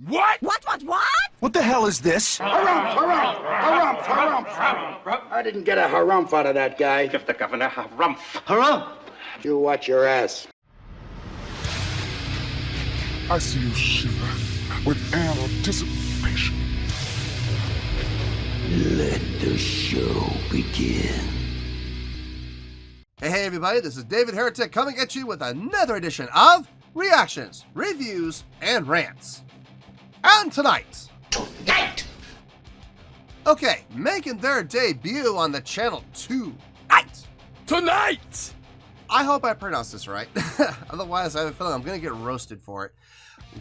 What? What? What the hell is this? Harumph. I didn't get a harumph out of that guy. Give the governor harumph. Harumph! You watch your ass. I see you shiver with anticipation. Let the show begin. Hey everybody, this is David Heretic coming at you with another edition of Reactions, Reviews, and Rants. And tonight, okay, making their debut on the channel tonight. I hope I pronounced this right. Otherwise, I have a feeling I'm going to get roasted for it.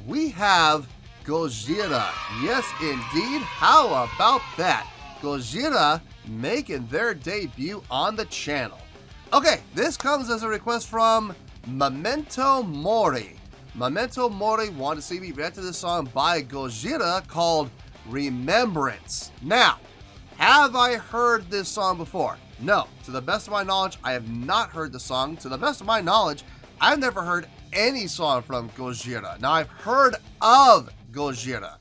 We have Gojira. Yes, indeed. How about that? Gojira making their debut on the channel. Okay, this comes as a request from Memento Mori. Memento Mori wanted to see me react to this song by Gojira called Remembrance. Now, have I heard this song before? No. To the best of my knowledge, I have not heard the song. To the best of my knowledge, I've never heard any song from Gojira. Now, I've heard of Gojira.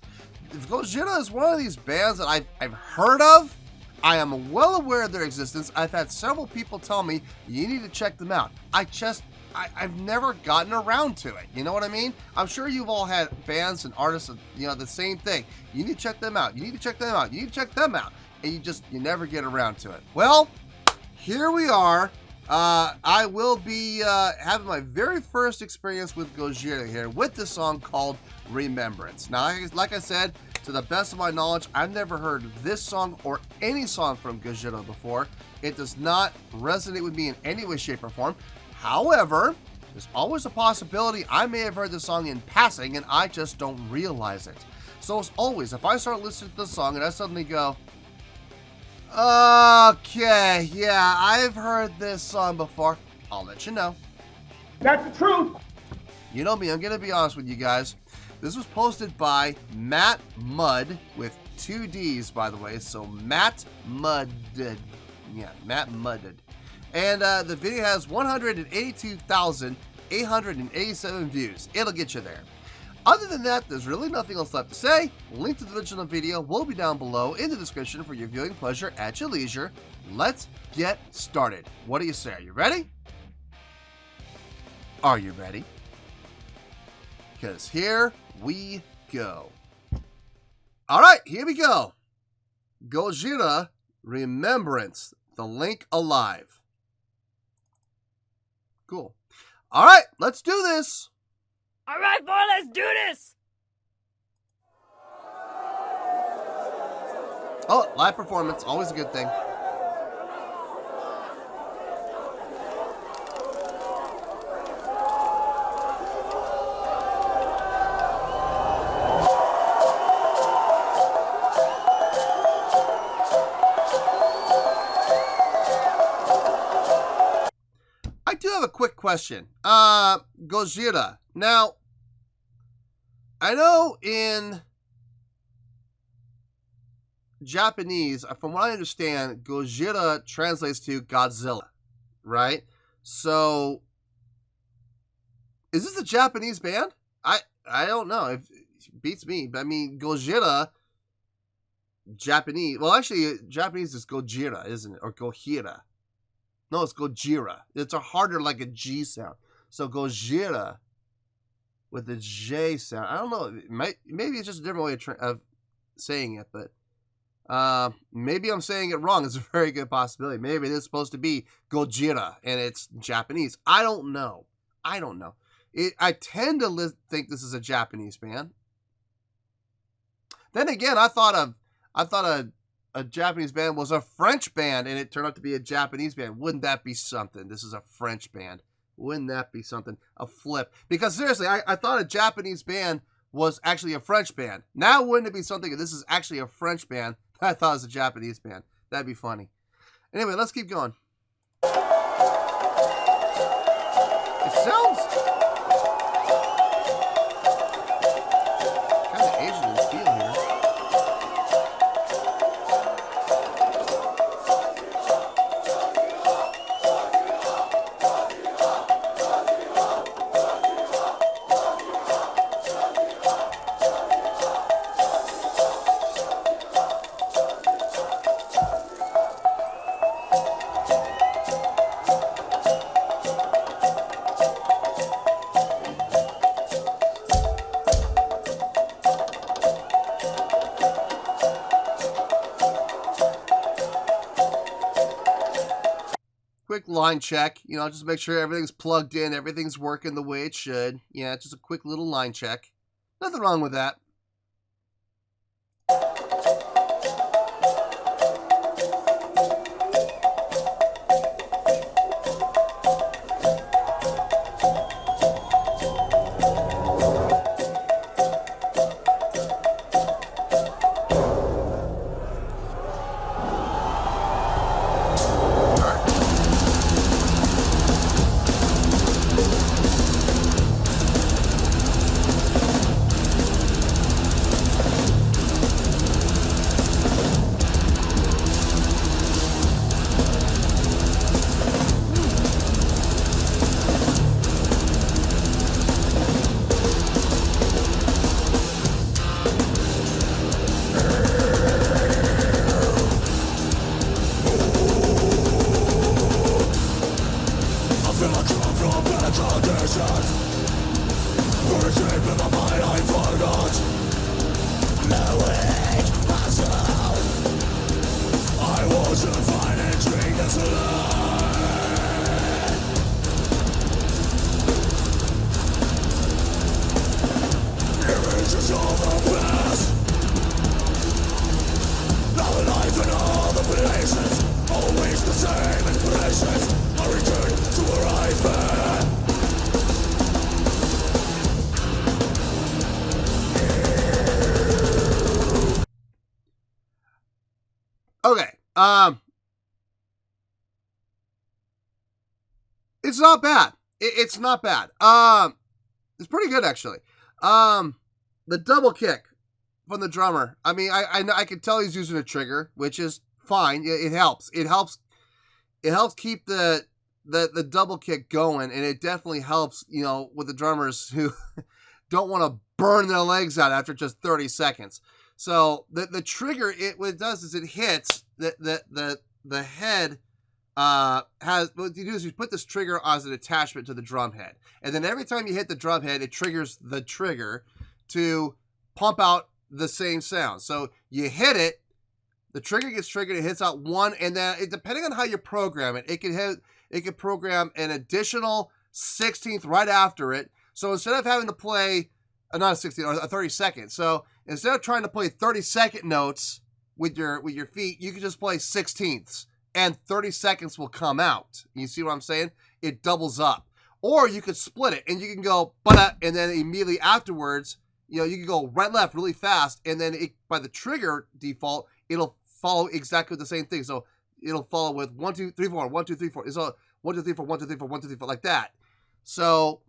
If Gojira is one of these bands that I've heard of, I am well aware of their existence. I've had several people tell me, you need to check them out. I've never gotten around to it. You know what I mean? I'm sure you've all had bands and artists, the same thing. You need to check them out. You need to check them out. You need to check them out. And you never get around to it. Well, here we are. I will be having my very first experience with Gojira here with this song called Remembrance. Now, like I said, to the best of my knowledge, I've never heard this song or any song from Gojira before. It does not resonate with me in any way, shape, or form. However, there's always a possibility I may have heard the song in passing and I just don't realize it. So as always, if I start listening to the song and I suddenly go, okay, yeah, I've heard this song before, I'll let you know. That's the truth. You know me, I'm going to be honest with you guys. This was posted by Matt Mudd with 2 D's, by the way. So Matt Mudded. Yeah, Matt Mudded. And the video has 182,887 views. It'll get you there. Other than that, there's really nothing else left to say. Link to the original video will be down below in the description for your viewing pleasure at your leisure. Let's get started. What do you say? Are you ready? Are you ready? Because here we go. All right, here we go. Gojira Remembrance, the link alive. Cool. All right, let's do this. All right, boy, let's do this. Oh, live performance, always a good thing. I do have a quick question. Gojira. Now, I know in Japanese, from what I understand, Gojira translates to Godzilla, right? So, is this a Japanese band? I don't know. It beats me. But I mean, Gojira, Japanese. Well, actually, Japanese is Gojira, isn't it? Or Gojira. No, it's Gojira. It's a harder, like a G sound. So Gojira with the J sound. I don't know. Maybe it's just a different way of saying it, but maybe I'm saying it wrong. It's a very good possibility. Maybe it's supposed to be Gojira and it's Japanese. I don't know. I tend to think this is a Japanese band. Then again, I thought a Japanese band was a French band, and it turned out to be a Japanese band. Wouldn't that be something? This is a French band. Wouldn't that be something? A flip. Because seriously, I thought a Japanese band was actually a French band. Now wouldn't it be something if this is actually a French band that I thought was a Japanese band? That'd be funny. Anyway, let's keep going. It sounds kind of Asian in feel here. quick line check, you know, just make sure everything's plugged in, everything's working the way it should. Yeah, just a quick little line check. Nothing wrong with that. Okay, it's not bad. It's not bad. It's pretty good actually. The double kick from the drummer. I mean, I can tell he's using a trigger, which is fine. It helps. It helps keep the double kick going, and it definitely helps, you know, with the drummers who don't want to burn their legs out after just 30 seconds. So the trigger, what it does is it hits the head. Has what you do is you put this trigger as an attachment to the drum head, and then every time you hit the drum head, it triggers the trigger to pump out the same sound. So you hit it, the trigger gets triggered, it hits out one, and then depending on how you program it, it can program an additional 16th right after it. So instead of having to play not a 16th or a 32nd, so instead of trying to play 30-second notes with your feet, you can just play 16ths. And 30 seconds will come out. You see what I'm saying? It doubles up. Or you could split it, and you can go, and then immediately afterwards, you know, you can go right, left really fast, and then by the trigger default, it'll follow exactly the same thing. So it'll follow with 1, 2, 3, 4, 1, 2, 3, 4. It's 1, 2, 3, 4, 1, 2, 3, 4, 1, 2, 3, 4, like that. So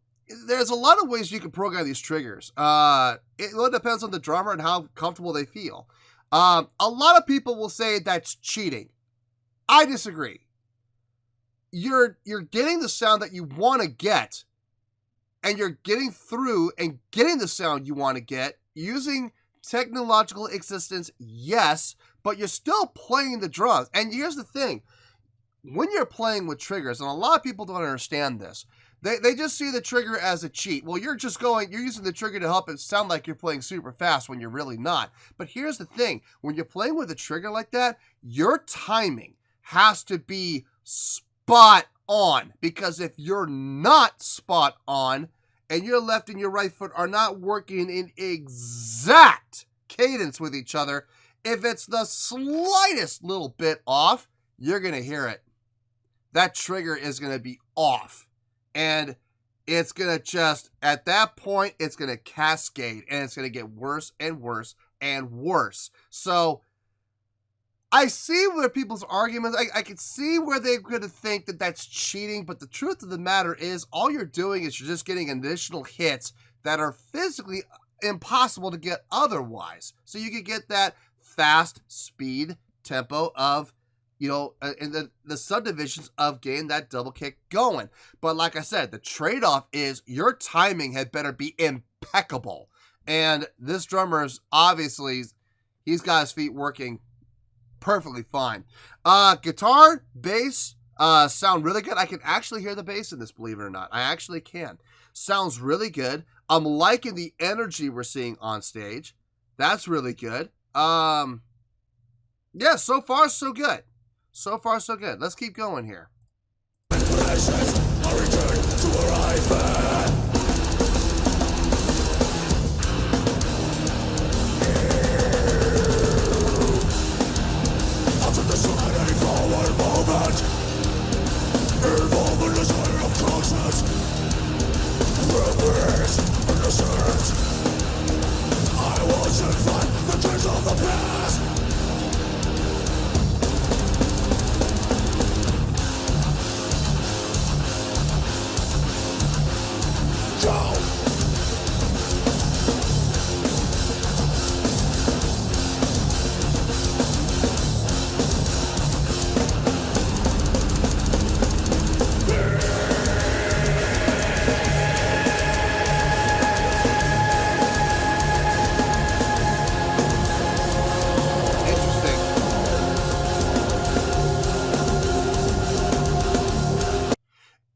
there's a lot of ways you can program these triggers. It really depends on the drummer and how comfortable they feel. A lot of people will say that's cheating. I disagree. You're getting the sound that you want to get, and you're getting through and getting the sound you want to get using technological assistance, yes, but you're still playing the drums. And here's the thing. When you're playing with triggers, and a lot of people don't understand this, they just see the trigger as a cheat. Well, you're using the trigger to help it sound like you're playing super fast when you're really not. But here's the thing. When you're playing with a trigger like that, your timing has to be spot on, because if you're not spot on and your left and your right foot are not working in exact cadence with each other, if it's the slightest little bit off, you're going to hear it. That trigger is going to be off, and it's going to just, at that point, it's going to cascade, and it's going to get worse and worse and worse. So I see where people's arguments, I can see where they're going to think that that's cheating, but the truth of the matter is all you're doing is you're just getting additional hits that are physically impossible to get otherwise. So you can get that fast speed tempo of, you know, in the subdivisions of getting that double kick going. But like I said, the trade-off is your timing had better be impeccable. And this drummer's obviously, he's got his feet working perfectly fine. Guitar, bass, sound really good. I can actually hear the bass in this, believe it or not. I actually can. Sounds really good. I'm liking the energy we're seeing on stage. That's really good. Yeah, so far so good. So far so good. Let's keep going here.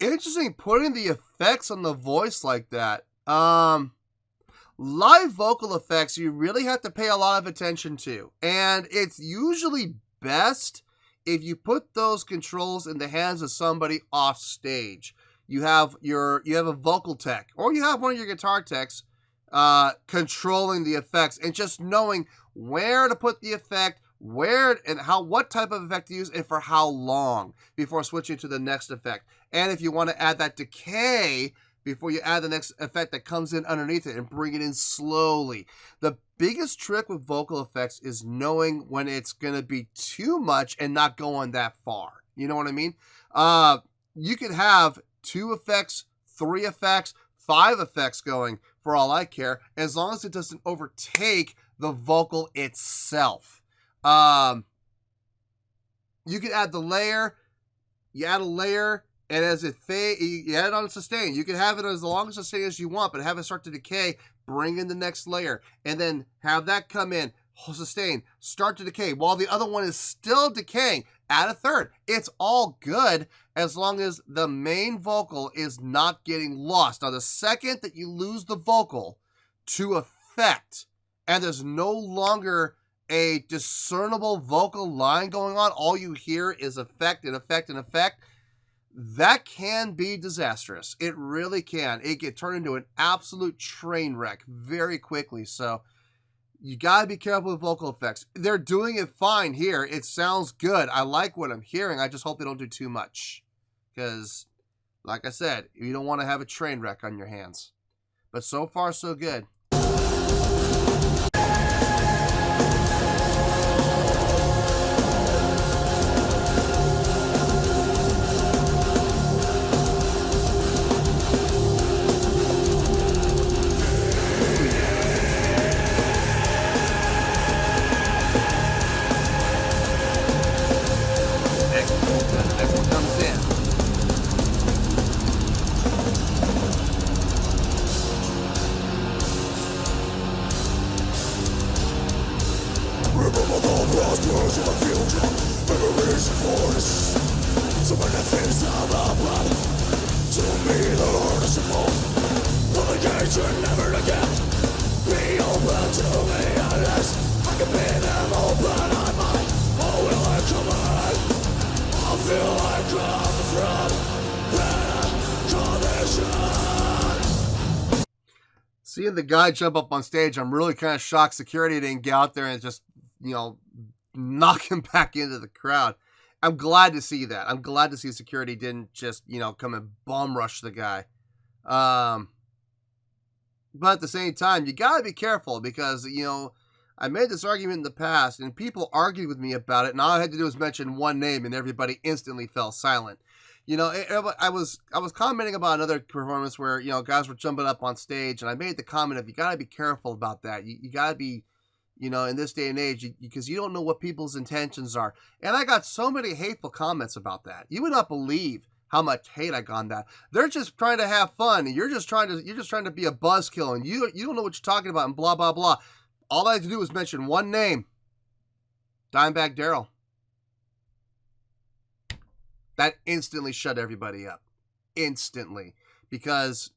Interesting putting the effects on the voice like that. Live vocal effects you really have to pay a lot of attention to, and it's usually best if you put those controls in the hands of somebody off stage. You have a vocal tech, or you have one of your guitar techs controlling the effects and just knowing where to put the effect, where and how, what type of effect to use, and for how long before switching to the next effect. And if you want to add that decay before you add the next effect that comes in underneath it, and bring it in slowly. The biggest trick with vocal effects is knowing when it's going to be too much and not going that far. You know what I mean? You could have 2 effects, 3 effects, 5 effects going, for all I care, as long as it doesn't overtake the vocal itself. You can add the layer. You add a layer, and as it fades, you add it on sustain. You can have it as long as sustain as you want, but have it start to decay. Bring in the next layer, and then have that come in, sustain, start to decay, while the other one is still decaying. Add a third. It's all good as long as the main vocal is not getting lost. Now, the second that you lose the vocal to effect, and there's no longer a discernible vocal line going on, all you hear is effect and effect and effect, that can be disastrous. It really can. It can turn into an absolute train wreck very quickly. So you got to be careful with vocal effects. They're doing it fine here. It sounds good. I like what I'm hearing. I just hope they don't do too much. Because, like I said, you don't want to have a train wreck on your hands. But so far, so good. Seeing the guy jump up on stage, I'm really kind of shocked security didn't get out there and just, knock him back into the crowd. I'm glad to see that. I'm glad to see security didn't just, come and bum rush the guy. But at the same time, you got to be careful because, I made this argument in the past and people argued with me about it, and all I had to do was mention one name and everybody instantly fell silent. I was commenting about another performance where, guys were jumping up on stage, and I made the comment of you got to be careful about that. You got to be, in this day and age, because you don't know what people's intentions are. And I got so many hateful comments about that. You would not believe how much hate I got on that. They're just trying to have fun, and you're just trying to be a buzzkill, and you don't know what you're talking about, and blah blah blah. All I had to do was mention one name, Dimebag Darrell. That instantly shut everybody up. Instantly. Because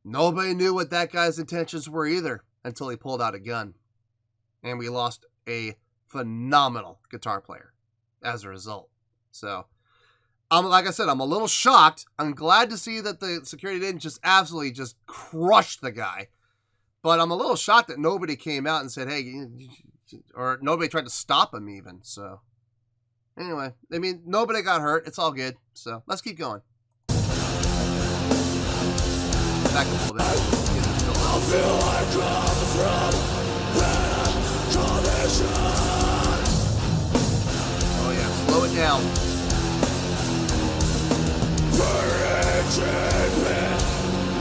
nobody knew what that guy's intentions were either until he pulled out a gun. And we lost a phenomenal guitar player as a result. So, like I said, I'm a little shocked. I'm glad to see that the security didn't just absolutely just crush the guy. But I'm a little shocked that nobody came out and said, hey, or nobody tried to stop him even. So anyway, I mean, nobody got hurt. It's all good. So let's keep going. Back a little bit. I feel like coming from collision. Oh yeah, slow it down.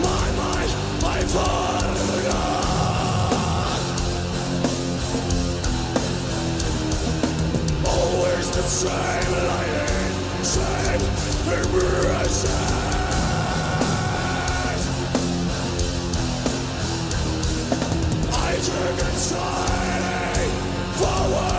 My mind, my always the same lighting, same Remembrance. I took it sliding forward.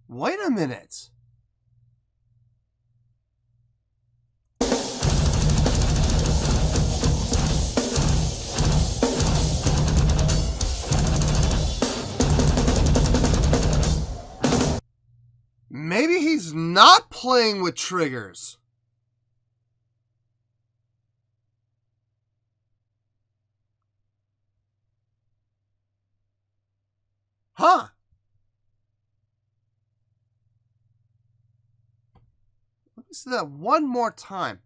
Wait a minute. Maybe he's not playing with triggers. Huh. Let me see that one more time.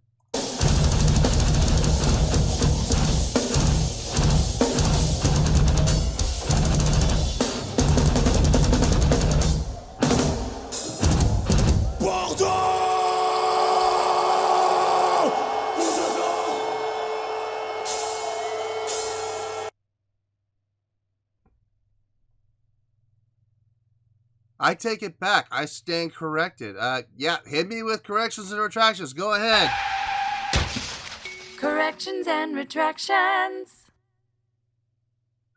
I take it back. I stand corrected. Yeah, hit me with corrections and retractions. Go ahead. Corrections and retractions.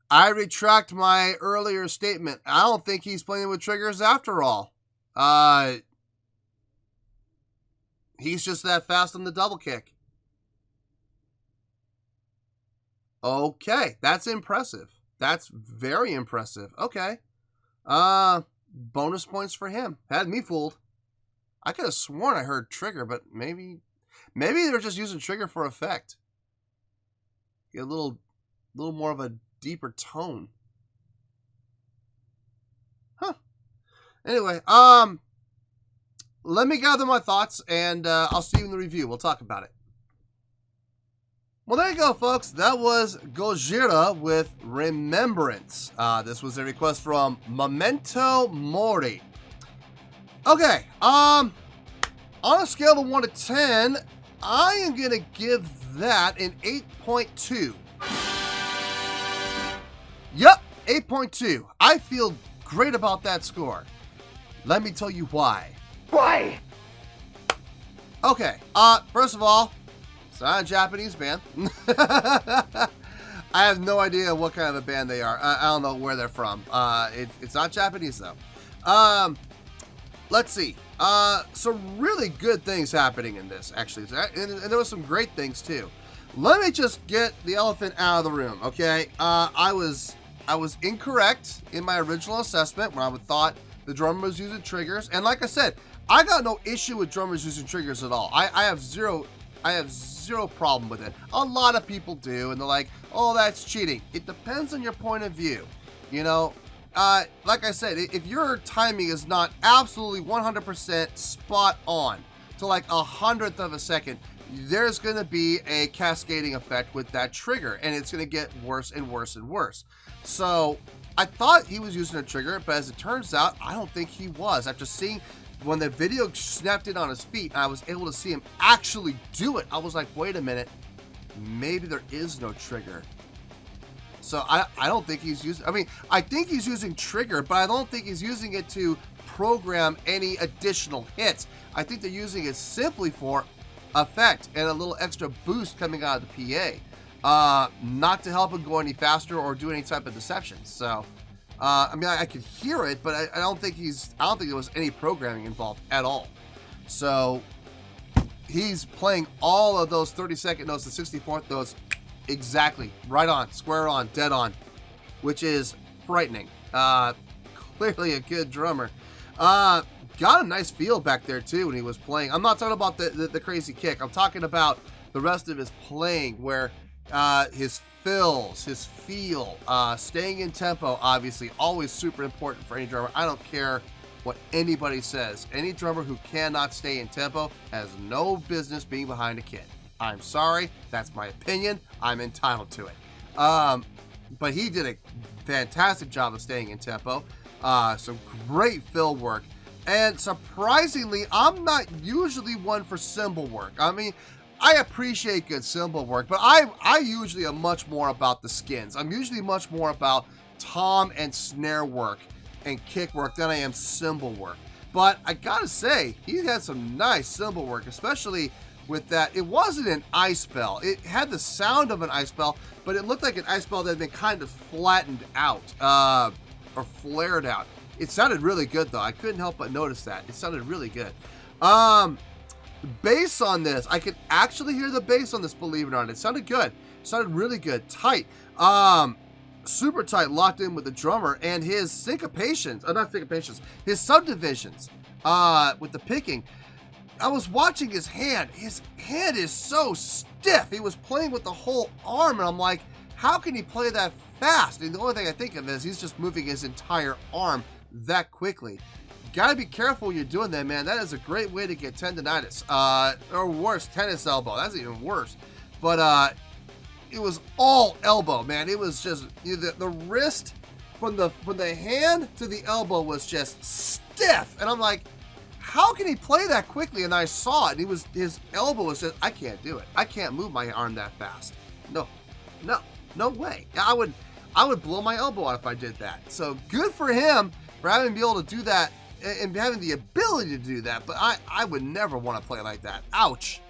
I retract my earlier statement. I don't think he's playing with triggers after all. He's just that fast on the double kick. Okay, that's impressive. That's very impressive. Okay. Bonus points for him. Had me fooled. I could have sworn I heard trigger, but maybe they were just using trigger for effect. Get a little more of a deeper tone. Huh. Anyway, let me gather my thoughts, and I'll see you in the review. We'll talk about it. Well, there you go, folks. That was Gojira with Remembrance. This was a request from Memento Mori. Okay, on a scale of 1 to 10, I am going to give that an 8.2. Yep, 8.2. I feel great about that score. Let me tell you why. Why? Okay, first of all, it's not a Japanese band. I have no idea what kind of a band they are. I don't know where they're from. It's not Japanese, though. Let's see. Some really good things happening in this, actually. And there were some great things, too. Let me just get the elephant out of the room, okay? I was incorrect in my original assessment when I thought the drummer was using triggers. And like I said, I got no issue with drummers using triggers at all. I have zero problem with it. A lot of people do, and they're like, oh, that's cheating. It depends on your point of view. You know, like I said, if your timing is not absolutely 100% spot on to like 100th of a second, there's going to be a cascading effect with that trigger, and it's going to get worse and worse and worse. So I thought he was using a trigger, but as it turns out, I don't think he was. After seeing when the video snapped in on his feet, I was able to see him actually do it. I was like, wait a minute, maybe there is no trigger. So I don't think he's using, I mean, I think he's using trigger, but I don't think he's using it to program any additional hits. I think they're using it simply for effect and a little extra boost coming out of the PA. Not to help him go any faster or do any type of deception. So, I mean, I could hear it, but I don't think there was any programming involved at all. So he's playing all of those 32nd notes, the 64th notes, exactly, right on, square on, dead on, which is frightening. Clearly a good drummer. Got a nice feel back there too when he was playing. I'm not talking about the crazy kick. I'm talking about the rest of his playing, where his fills, his feel, staying in tempo, obviously always super important for any drummer. I don't care what anybody says. Any drummer who cannot stay in tempo has no business being behind a kit. I'm sorry, that's my opinion. I'm entitled to it. But he did a fantastic job of staying in tempo. Some great fill work. And surprisingly, I'm not usually one for cymbal work. I mean, I appreciate good cymbal work, but I usually am much more about the skins. I'm usually much more about tom and snare work and kick work than I am cymbal work. But I gotta say, he had some nice cymbal work, especially with that. It wasn't an ice bell. It had the sound of an ice bell, but it looked like an ice bell that had been kind of flattened out, or flared out. It sounded really good though. I couldn't help but notice that. It sounded really good. Bass on this, I could actually hear the bass on this, believe it or not. It sounded good. It sounded really good. Tight. Super tight, locked in with the drummer, and his syncopations, not syncopations, his subdivisions, with the picking. I was watching his hand. His hand is so stiff. He was playing with the whole arm, and I'm like, how can he play that fast? And the only thing I think of is he's just moving his entire arm that quickly. Gotta be careful when you're doing that, man. That is a great way to get tendonitis, or worse, tennis elbow. That's even worse. But it was all elbow, man. It was just the wrist from the hand to the elbow was just stiff, and I'm like, how can he play that quickly? And I saw it. And his elbow was just, I can't do it. I can't move my arm that fast. No way. I would blow my elbow out if I did that. So good for him for having to be able to do that and having the ability to do that. But I would never want to play like that. Ouch.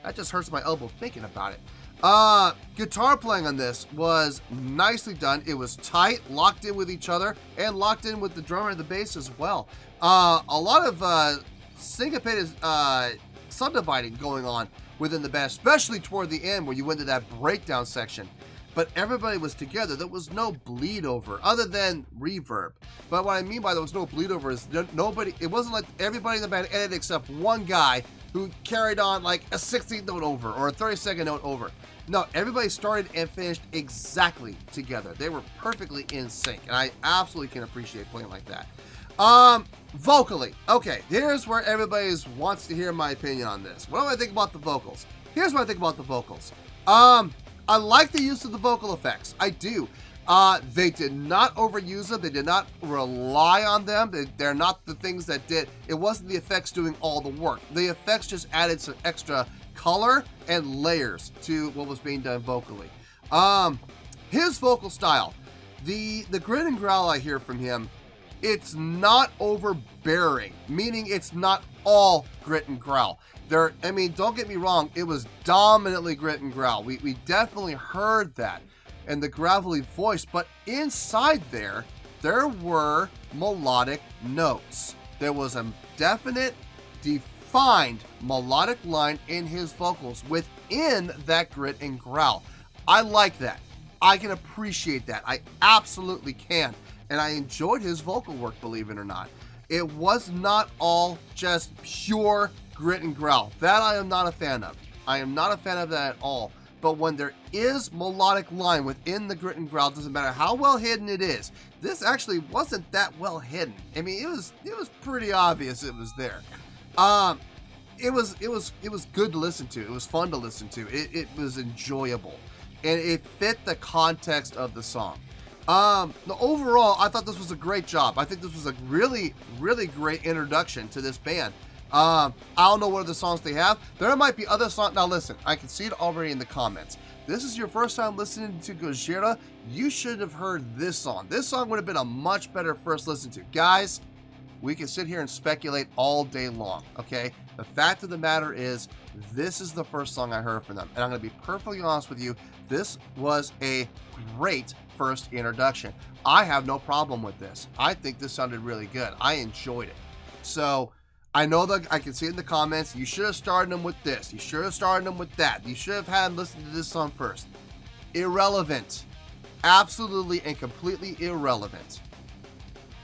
That just hurts my elbow thinking about it. Guitar playing on this was nicely done. It was tight, locked in with each other, and locked in with the drummer and the bass as well. A lot of syncopated subdividing going on within the band, especially toward the end where you went to that breakdown section. But everybody was together. There was no bleed over other than reverb. But what I mean by there was no bleed over is nobody, it wasn't like everybody in the band ended except one guy who carried on like a 16th note over or a 32nd note over. No, everybody started and finished exactly together. They were perfectly in sync, and I absolutely can appreciate playing like that. Vocally, okay, here's where everybody wants to hear my opinion on this. What do I think about the vocals? Here's what I think about the vocals. I like the use of the vocal effects. I do. They did not overuse them. They did not rely on them. They're not the things that did. It wasn't the effects doing all the work. The effects just added some extra color and layers to what was being done vocally. His vocal style, the grit and growl I hear from him, it's not overbearing, meaning it's not all grit and growl. I mean, don't get me wrong, it was dominantly grit and growl. We definitely heard that and the gravelly voice, but inside there were melodic notes. There was a definite, defined melodic line in his vocals within that grit and growl. I like that. I can appreciate that. I absolutely can. And I enjoyed his vocal work, believe it or not. It was not all just pure grit and growl. That I am not a fan of. I am not a fan of that at all. But when there is melodic line within the grit and growl, doesn't matter how well hidden it is. This actually wasn't that well hidden. I mean, it was pretty obvious it was there. It was good to listen to. It was fun to listen to. It was enjoyable, and it fit the context of the song. Overall, I thought this was a great job. I think this was a really, really great introduction to this band. I don't know what other songs they have. There might be other songs. Now listen, I can see it already in the comments. This is your first time listening to Gojira. You should have heard this song. This song would have been a much better first listen to. Guys, we can sit here and speculate all day long, okay? The fact of the matter is, this is the first song I heard from them. And I'm going to be perfectly honest with you. This was a great first introduction. I have no problem with this. I think this sounded really good. I enjoyed it. So I know that I can see it in the comments. You should have started them with this. You should have started them with that. You should have had listened to this song first. Irrelevant. Absolutely and completely irrelevant.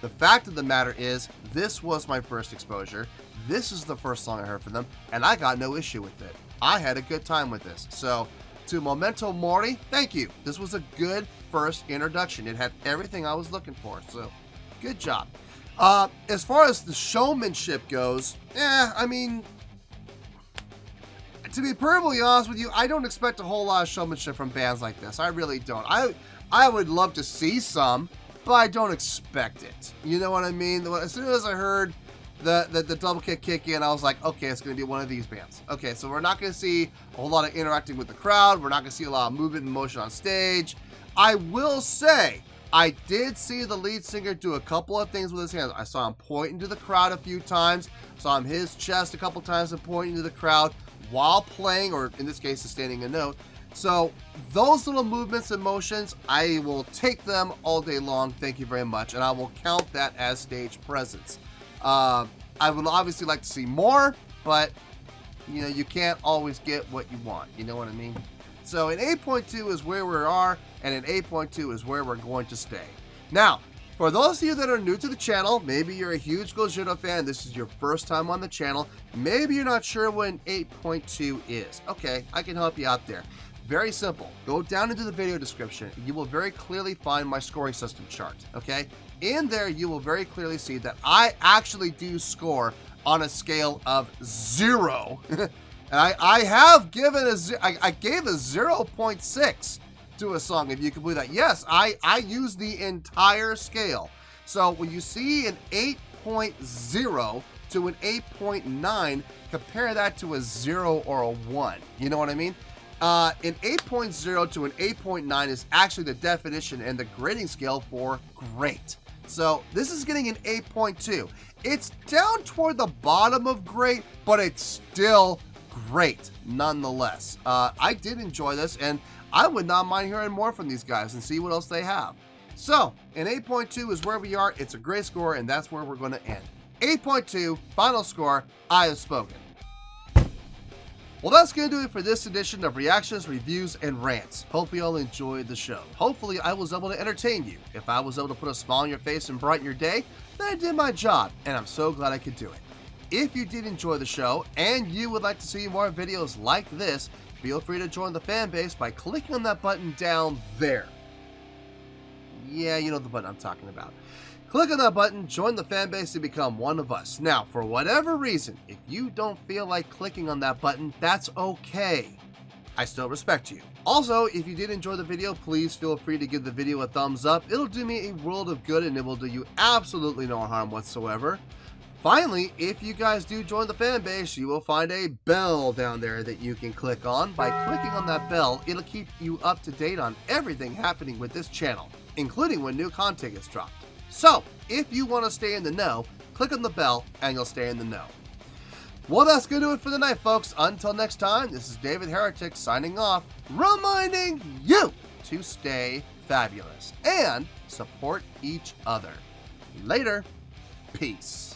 The fact of the matter is, this was my first exposure. This is the first song I heard from them, and I got no issue with it. I had a good time with this. So, to Memento Mori, thank you. This was a good first introduction. It had everything I was looking for, so good job. As far as the showmanship goes, I mean, to be perfectly honest with you, I don't expect a whole lot of showmanship from bands like this. I really don't. I would love to see some, but I don't expect it. You know what I mean? As soon as I heard the double kick in, I was like, okay, it's going to be one of these bands. Okay, so we're not going to see a whole lot of interacting with the crowd. We're not going to see a lot of movement and motion on stage. I will say, I did see the lead singer do a couple of things with his hands. I saw him pointing to the crowd a few times. Saw him his chest a couple times and pointing to the crowd while playing, or in this case, standing a note. So those little movements and motions, I will take them all day long. Thank you very much. And I will count that as stage presence. I would obviously like to see more, but you know, you can't always get what you want. You know what I mean? So an 8.2 is where we are, and an 8.2 is where we're going to stay. Now, for those of you that are new to the channel, maybe you're a huge Gojira fan, this is your first time on the channel, maybe you're not sure what an 8.2 is. Okay, I can help you out there. Very simple. Go down into the video description. You will very clearly find my scoring system chart, okay? In there, you will very clearly see that I actually do score on a scale of 0. And I have given I gave a 0.6 to a song, if you can believe that. Yes, I use the entire scale. So when you see an 8.0 to an 8.9, compare that to a 0 or a 1. You know what I mean? An 8.0 to an 8.9 is actually the definition and the grading scale for great. So this is getting an 8.2. It's down toward the bottom of great, but it's still great nonetheless. I did enjoy this, and I would not mind hearing more from these guys and see what else they have. So an 8.2 is where we are. It's a great score, and that's where we're going to end. 8.2, final score. I have spoken. Well, that's going to do it for this edition of Reactions, Reviews, and Rants. Hope you all enjoyed the show. Hopefully, I was able to entertain you. If I was able to put a smile on your face and brighten your day, then I did my job, and I'm so glad I could do it. If you did enjoy the show, and you would like to see more videos like this, feel free to join the fan base by clicking on that button down there. Yeah, you know the button I'm talking about. Click on that button, join the fan base to become one of us. Now, for whatever reason, if you don't feel like clicking on that button, that's okay. I still respect you. Also, if you did enjoy the video, please feel free to give the video a thumbs up. It'll do me a world of good, and it will do you absolutely no harm whatsoever. Finally, if you guys do join the fan base, you will find a bell down there that you can click on. By clicking on that bell, it'll keep you up to date on everything happening with this channel, including when new content gets dropped. So, if you want to stay in the know, click on the bell and you'll stay in the know. Well, that's going to do it for the night, folks. Until next time, this is David Heretic signing off, reminding you to stay fabulous and support each other. Later. Peace.